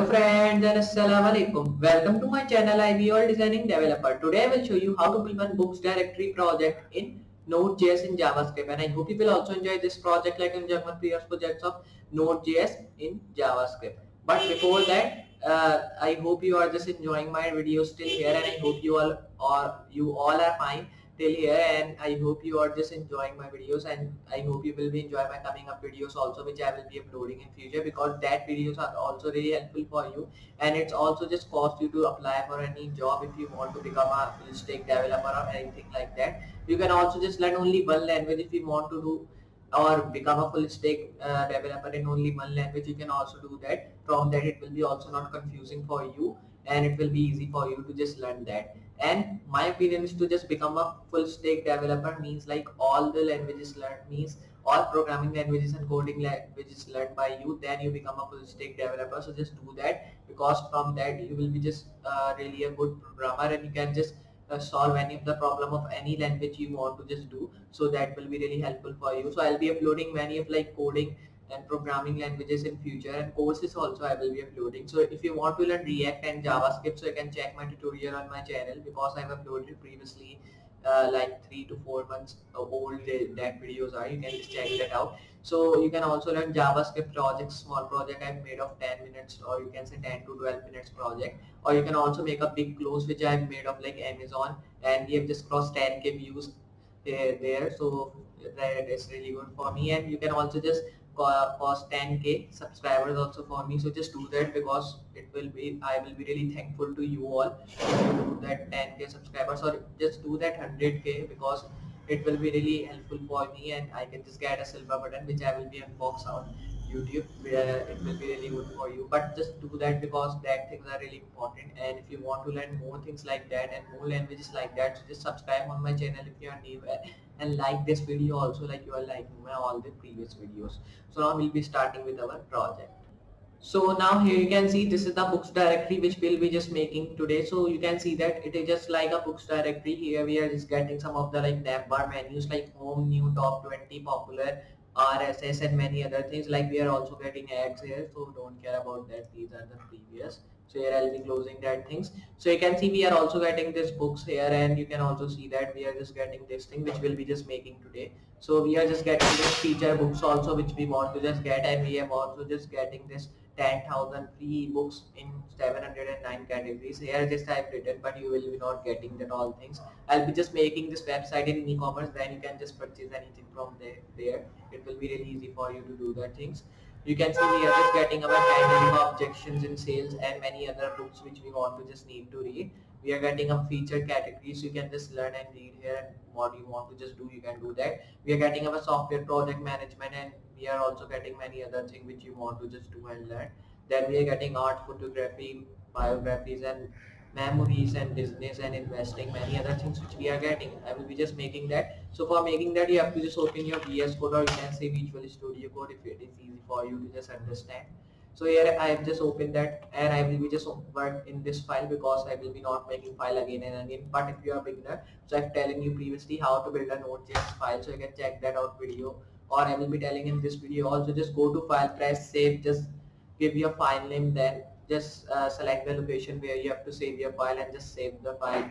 friends and Assalamualaikum. Welcome to my channel IBOL Designing Developer. Today I will show you how to build one books directory project in Node.js in JavaScript, and I hope you will also enjoy this project like in my previous projects of Node.js in JavaScript. But before that, I hope you are just enjoying my videos till here, and I hope you all are fine till here, and I hope you are just enjoying my videos, and I hope you will be enjoying my coming up videos also, which I will be uploading in future, because that videos are also really helpful for you, and it's also just cost you to apply for any job if you want to become a full stack developer or anything like that. You can also just learn only one language if you want to do or become a full stack developer in only one language. You can also do that. From that it will be also not confusing for you, and it will be easy for you to just learn that. And my opinion is to just become a full stack developer means like all the languages learned, means all programming languages and coding languages learned by you, then you become a full stack developer. So just do that, because from that you will be just really a good programmer, and you can just solve any of the problem of any language you want to just do. So that will be really helpful for you. So I'll be uploading many of like coding and programming languages in future, and courses also I will be uploading. So if you want to learn React and JavaScript, so you can check my tutorial on my channel, because I've uploaded previously like 3 to 4 months old that videos are. You can just check that out. So you can also learn JavaScript projects, small project I've made of 10 minutes, or you can say 10 to 12 minutes project. Or you can also make a big close which I've made of like Amazon, and we have just crossed 10K views there. So that is really good for me, and you can also just cost 10K subscribers also for me. So just do that, because I will be really thankful to you all if you do that 10K subscribers, or just do that 100K, because it will be really helpful for me, and I can just get a silver button which I will be unbox on YouTube, where it will be really good for you. But just do that, because that things are really important, and if you want to learn more things like that and more languages like that, so just subscribe on my channel if you are new, and like this video also like you are liking my all the previous videos. So now we'll be starting with our project. So now here you can see this is the books directory which we'll be just making today. So you can see that it is just like a books directory. Here we are just getting some of the like navbar menus like home, new, top 20, popular, RSS, and many other things. Like we are also getting ads here, so don't care about that. These are the previous. So here I'll be closing that things. So you can see we are also getting this books here, and you can also see that we are just getting this thing which we'll be just making today. So we are just getting this feature books also which we want to just get, and we have also just getting this 10,000 free books in 709 categories. Here just I've written, but you will be not getting that all things. I'll be just making this website in e-commerce, then you can just purchase anything from there. It will be really easy for you to do that things. You can see we are just getting our handling objections in sales and many other books which we want to just need to read. We are getting a featured categories, you can just learn and read here, and what you want to just do, you can do that. We are getting our software project management, and we are also getting many other things which you want to just do and learn. Then we are getting art, photography, biographies, and memories, and business and investing, many other things which we are getting. I will be just making that. So for making that, you have to just open your VS Code, or you can say Visual Studio Code if it is easy for you to just understand. So here I have just opened that, and I will be just work in this file, because I will be not making file again and again. But if you are beginner, so I've telling you previously how to build a Node.js file, so you can check that out video, or I will be telling in this video also. Just go to file, press save, just give your file name, then just select the location where you have to save your file, and just save the file,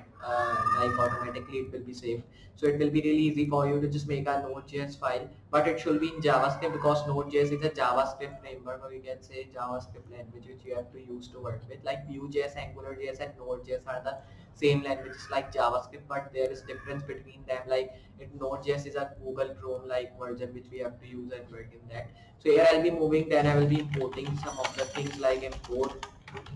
like automatically it will be saved. So it will be really easy for you to just make a Node.js file, but it should be in JavaScript, because Node.js is a JavaScript framework, or you can say JavaScript language which you have to use to work with. Like Vue.js, AngularJS, and Node.js are the same languages like JavaScript, but there is difference between them. Like Node.js is a Google Chrome like version which we have to use and work in that. So here I'll be moving, then I will be importing some of the things like import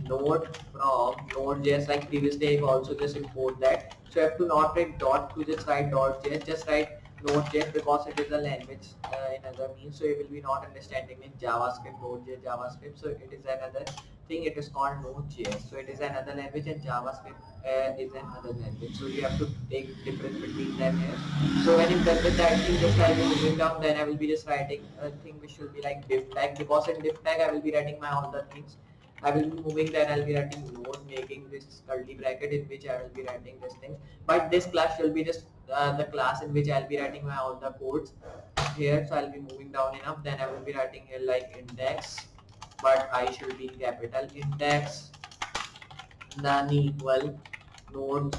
node from Node.js. Like previously I've also just import that. So you have to not write dot to just write .js, just write Node.js, because it is a language in other means. So you will be not understanding in JavaScript, Node.js, JavaScript. So it is another thing, it is called Node.js. So it is another language, and JavaScript is another language. So you have to take difference between them here. So when I'm done with that thing, just I will moving down, then I will be just writing a thing which will be like div tag, because in div tag I will be writing my all the things. I will be moving, then I'll be writing node, making this curly bracket in which I will be writing this thing. But this class will be just the class in which I'll be writing my all the codes here. So I'll be moving down enough, then I will be writing here like index but I should be in capital. Index none equal node,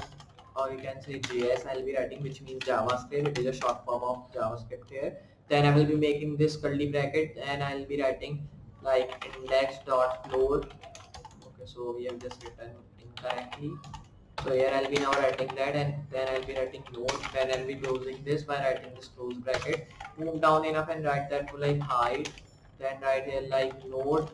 or you can say JS I'll be writing, which means JavaScript. It is a short form of JavaScript here. Then I will be making this curly bracket and I'll be writing like index dot load. Okay, so we have just written incorrectly. So here I'll be now writing that, and then I'll be writing node. Then I'll be closing this by writing this close bracket. Move down enough and write that to like height. Then write here like node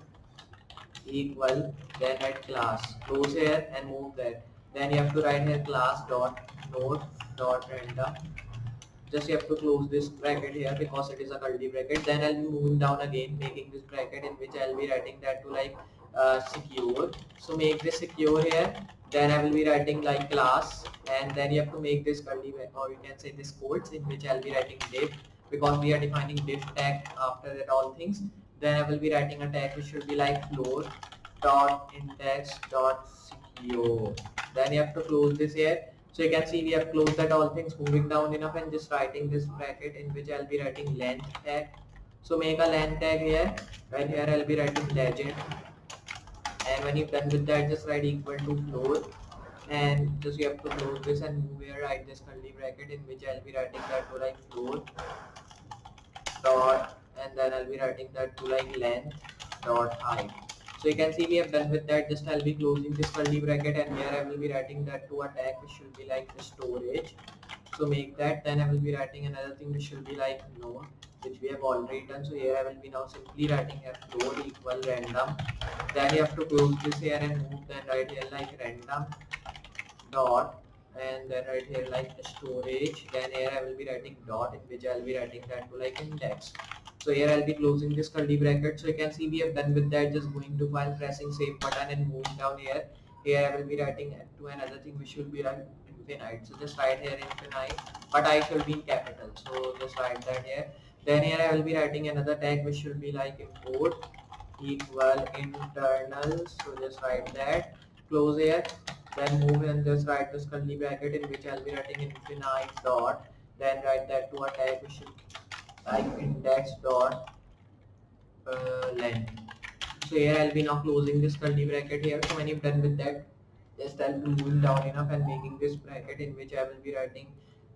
equal, then write class. Close here and move there. Then you have to write here class dot node dot random. Just you have to close this bracket here because it is a curly bracket. Then I'll be moving down again, making this bracket in which I'll be writing that to like secure. So make this secure here. Then I will be writing like class, and then you have to make this curly bracket, or you can say this quotes, in which I'll be writing div, because we are defining div tag after that all things. Then I will be writing a tag which should be like floor dot index dot secure. Then you have to close this here. So you can see we have closed that all things, moving down enough and just writing this bracket in which I'll be writing length tag. So make a length tag here. Right here I'll be writing legend, and when you're done with that, just write equal to floor, and just you have to close this and move here, write this curly bracket in which I'll be writing that to like floor dot, and then I'll be writing that to like length dot height. So you can see we have done with that. Just I'll be closing this curly bracket, and here I will be writing that to a tag which should be like the storage. So make that. Then I will be writing another thing which should be like node, which we have already done. So here I will be now simply writing here floor equal random. Then you have to close this here and move. Then write here like random dot, and then right here like storage. Then here I will be writing dot, in which I'll be writing that to like index. So here I'll be closing this curly bracket. So you can see we have done with that. Just going to file, pressing save button and moving down here. Here I will be writing to another thing which should be like infinite. So just write here infinite, but I should be in capital. So just write that here. Then here I will be writing another tag which should be like import equal internal. So just write that. Close here. Then move and just write this curly bracket in which I'll be writing infinite dot. Then write that to a tag which should like index dot length. So here I'll be now closing this curly bracket here. So when you're done with that, just I'll be moving down enough and making this bracket in which I will be writing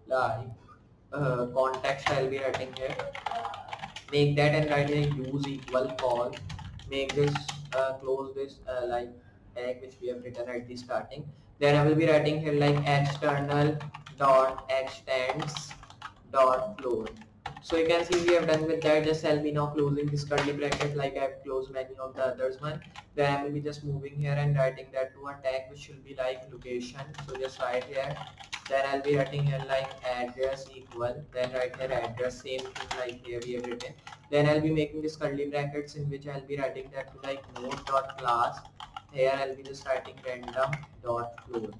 like context. I'll be writing here. Make that and write here use equal call. Make this close this like tag which we have written at the starting. Then I will be writing here like external dot extends dot floor. So you can see we have done with that. Just I'll be now closing this curly bracket like I have closed many of the others one. Then I will be just moving here and writing that to a tag which should be like location. So just write here. Then I'll be writing here like address equal. Then write here address, same thing like here we have written. Then I'll be making this curly brackets in which I'll be writing that to like node dot class. Here I'll be just writing random dot floor.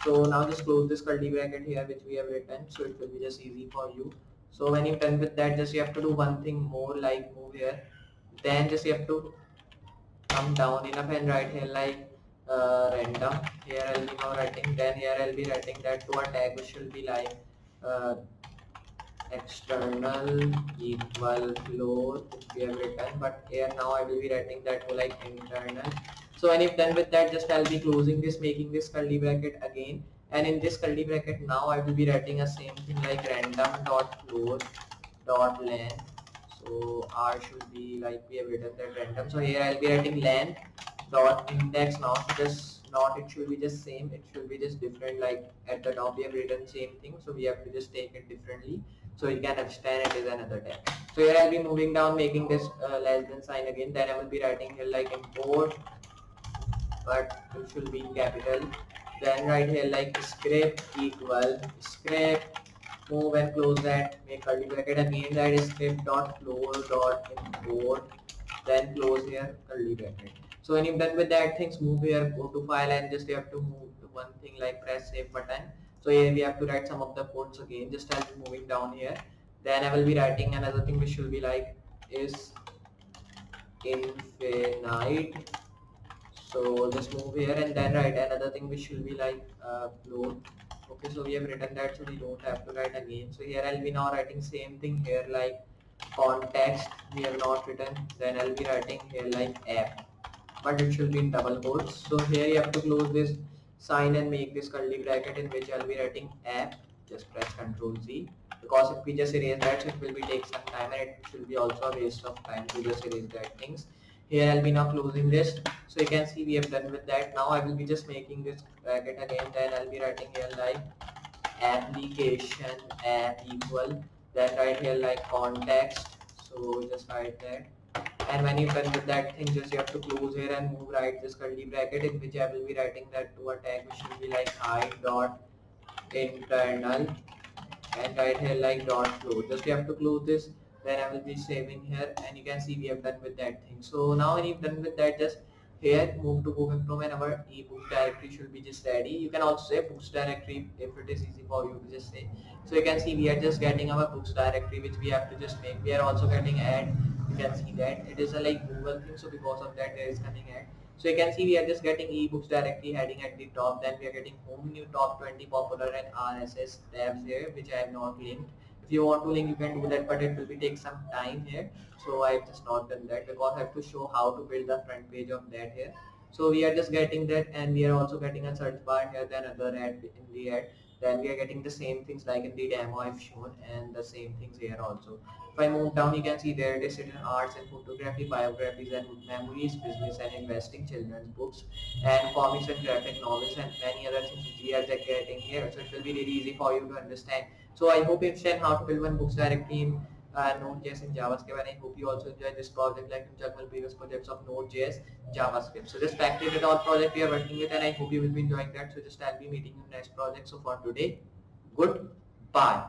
So now just close this curly bracket here which we have written. So it will be just easy for you. So when you're done with that, just you have to do one thing more, like move here. Then just you have to come down enough and write here like random. Here I'll be now writing. Then here I'll be writing that to a tag which will be like uh, external equal floor which we have written. But here now I will be writing that to like internal. So when you've done with that, just I'll be closing this, making this curly bracket again. And in this curly bracket now I will be writing a same thing like random dot floor dot length. So R should be like we have written that random. So here I'll be writing length dot index, not just not it should be just same, it should be just different. Like at the top we have written same thing, so we have to just take it differently. So you can understand it is another tag. So here I'll be moving down, making this less than sign again. Then I will be writing here like import, but it should be in capital. Then right here like script equal script, move and close that, make curly bracket again, that is script dot floor dot import, then close here curly bracket. So when you're done with that things, move here, go to file, and just you have to move to one thing like press save button. So here we have to write some of the codes again. Just I'll be moving down here. Then I will be writing another thing which will be like is infinite. So just move here and then write another thing which will be like floor. Okay, so we have written that, so we don't have to write again. So here I'll be now writing same thing here like context we have not written, then I'll be writing here like app, but it should be in double quotes. So here you have to close this sign and make this curly bracket in which I'll be writing app. Just press Ctrl Z, because if we just erase that, so it will be take some time and it should be also a waste of time to just erase that things. Here I'll be now closing this. So you can see we have done with that. Now I will be just making this bracket again, then I'll be writing here like application app equal, then write here like context. So just write that, and when you're done with that thing, just you have to close here and move right this curly bracket in which I will be writing that to a tag which will be like hide dot internal, and right here like dot flow. Just you have to close this, then I will be saving here, and you can see we have done with that thing. So now when you've done with that, just here move to Google Chrome and our ebook directory should be just ready. You can also say books directory if it is easy for you to just say. So you can see we are just getting our books directory which we have to just make. We are also getting add. You can see that it is a like Google thing, so because of that there is coming add. So you can see we are just getting ebooks directly heading at the top, then we are getting home new top 20 popular and RSS tabs here which I have not linked. If you want to link you can do that, but it will be take some time here. So I have just not done that because I have to show how to build the front page of that here. So we are just getting that, and we are also getting a search bar here, then other ad in the ad. Then we are getting the same things like in the demo I've shown, and the same things here also. If I move down, you can see there it is written arts and photography, biographies and memories, business and investing, children's books, and comics and graphic novels, and many other things which we are just getting here. So it will be really easy for you to understand. So I hope you've seen how to build one books directly in Node.js and JavaScript, and I hope you also enjoy this project like in previous projects of Node.js, JavaScript. So this factory it all project we are working with, and I hope you will be enjoying that. So just I'll be meeting you in next project. So for today, goodbye.